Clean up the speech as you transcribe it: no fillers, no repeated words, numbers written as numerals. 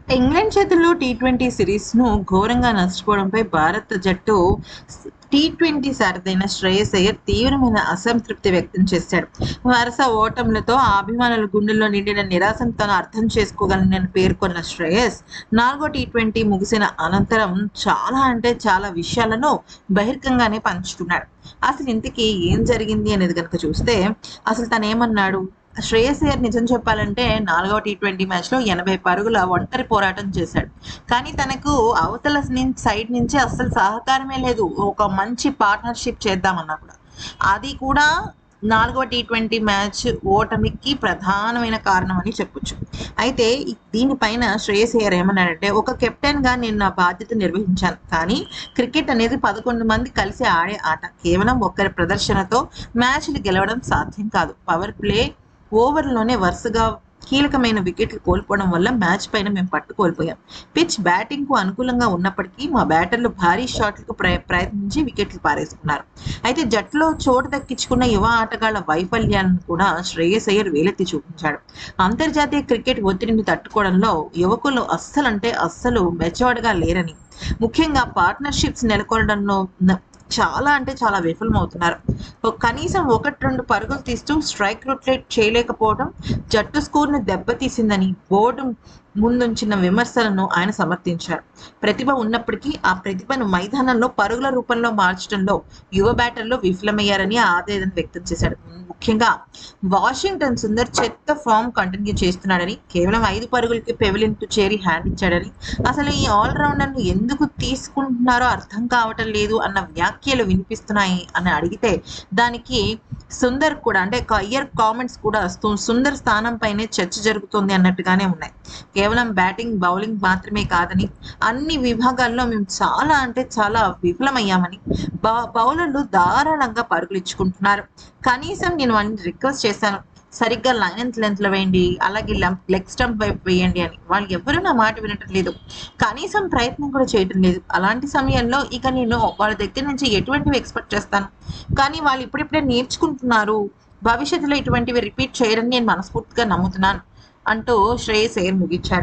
England చేతుల్లో T20 సిరీస్‌ను ఘోరంగా నష్టపోవడంపై భారత జట్టు టీ20 సారథైన శ్రేయస్ అయ్యర్ తీవ్రమైన అసంతృప్తి వ్యక్తం చేశాడు. వరుస ఓటములతో ఆ అభిమానుల గుండెల్లో నిండిన నిరాశను తాను అర్థం చేసుకోగలనని పేర్కొన్న శ్రేయస్, నాలుగో టీ20 ముగిసిన అనంతరం చాలా అంటే చాలా విషయాలను బహిర్గంగానే పంచుకున్నాడు. అసలు ఇంతకీ ఏం జరిగింది అనేది గనుక చూస్తే, అసలు తనేమన్నాడు? శ్రేయస్ అయ్యర్ నిజం చెప్పాలంటే 4వ టీ20 మ్యాచ్‌లో 80 పరుగుల ఒంటరి పోరాటం చేశాడు. కానీ తనకు అవతల సైడ్ నుంచి అస్సలు సహకారమే లేదు. ఒక మంచి పార్ట్నర్‌షిప్ చేద్దామన్నా కూడా. అది కూడా 4వ టీ20 మ్యాచ్ ఓటమికి ప్రధానమైన కారణం అని చెప్పొచ్చు. అయితే దీనిపైన శ్రేయస్ అయ్యర్ ఏమన్నాడంటే, ఒక కెప్టెన్‌గా నేను నా బాధ్యత నిర్వహించాను. కానీ క్రికెట్ అనేది 11 మంది కలిసి ఆడే ఆట. కేవలం ఒక్కరి ప్రదర్శనతో మ్యాచ్‌లు గెలవడం సాధ్యం కాదు. పవర్ ప్లే ఓవర్‌లోనే వరుసగా కీలకమైన వికెట్లు కోల్పోవడం వల్ల మ్యాచ్ పైన మేము పట్టు కోల్పోయాం. పిచ్ బ్యాటింగ్‌కు అనుకూలంగా ఉన్నప్పటికీ మా బ్యాటర్లు భారీ షాట్లకు ప్రయత్నించి వికెట్లు పారేసుకున్నారు. అయితే జట్టులో చోటు దక్కించుకున్న యువ ఆటగాళ్ల వైఫల్యాలను కూడా శ్రేయస్ అయ్యర్ వేలెత్తి చూపించాడు. అంతర్జాతీయ క్రికెట్ ఒత్తిడిని తట్టుకోవడంలో యువకులు అస్సలు మెచ్యూర్డ్‌గా లేరని, ముఖ్యంగా పార్ట్నర్‌షిప్స్ నెలకొల్పడంలో చాలా అంటే చాలా విఫలమవుతున్నారు. కనీసం 1, 2 పరుగులు తీస్తూ స్ట్రైక్ రొటేట్ చేయలేకపోవడం జట్టు స్కోర్‌ని దెబ్బతీసిందని బోర్డు ముందుంచిన విమర్శలను ఆయన సమర్థించారు. ప్రతిభ ఉన్నప్పటికీ ఆ ప్రతిభను మైదానంలో పరుగుల రూపంలో మార్చడంలో యువ బ్యాటర్లు విఫలమయ్యారని ఆవేదన వ్యక్తం చేశాడు. ముఖ్యంగా వాషింగ్టన్ సుందర్ చెత్త ఫామ్ కంటిన్యూ చేస్తున్నాడని, కేవలం 5 పరుగులకి పెవిలియన్‌కు చేరి హ్యాండ్ ఇచ్చాడని, అసలు ఈ ఆల్రౌండర్‌ను ఎందుకు తీసుకుంటున్నారో అర్థం కావటం లేదు అన్న వ్యాఖ్యలు వినిపిస్తున్నాయి అని అడిగితే, దానికి సుందర్ కూడా అంటే అయ్యర్ కామెంట్స్ కూడా సుందర్ స్థానం పైనే చర్చ జరుగుతుంది అన్నట్టుగానే ఉన్నాయి. కేవలం బ్యాటింగ్, బౌలింగ్ మాత్రమే కాదని, అన్ని విభాగాల్లో మేము చాలా అంటే చాలా విఫలమయ్యామని, బౌలర్లు ధారాళంగా పరుగులు ఇచ్చుకుంటున్నారు. కనీసం నేను వాళ్ళని రిక్వెస్ట్ చేశాను, సరిగ్గా లెంత్లో వేయండి, అలాగే లెగ్ స్టంప్ వైపు వేయండి అని. వాళ్ళు ఎవరూ నా మాట వినటం లేదు. కనీసం ప్రయత్నం కూడా చేయటం లేదు. అలాంటి సమయంలో ఇక నేను వాళ్ళ దగ్గర నుంచి ఎటువంటివి ఎక్స్‌పెక్ట్ చేస్తాను? కానీ వాళ్ళు ఇప్పుడిప్పుడే నేర్చుకుంటున్నారు. భవిష్యత్తులో ఇటువంటివి రిపీట్ చేయరని నేను మనస్ఫూర్తిగా నమ్ముతున్నాను అంటూ శ్రేయస్ అయ్యర్ ముగించాడు.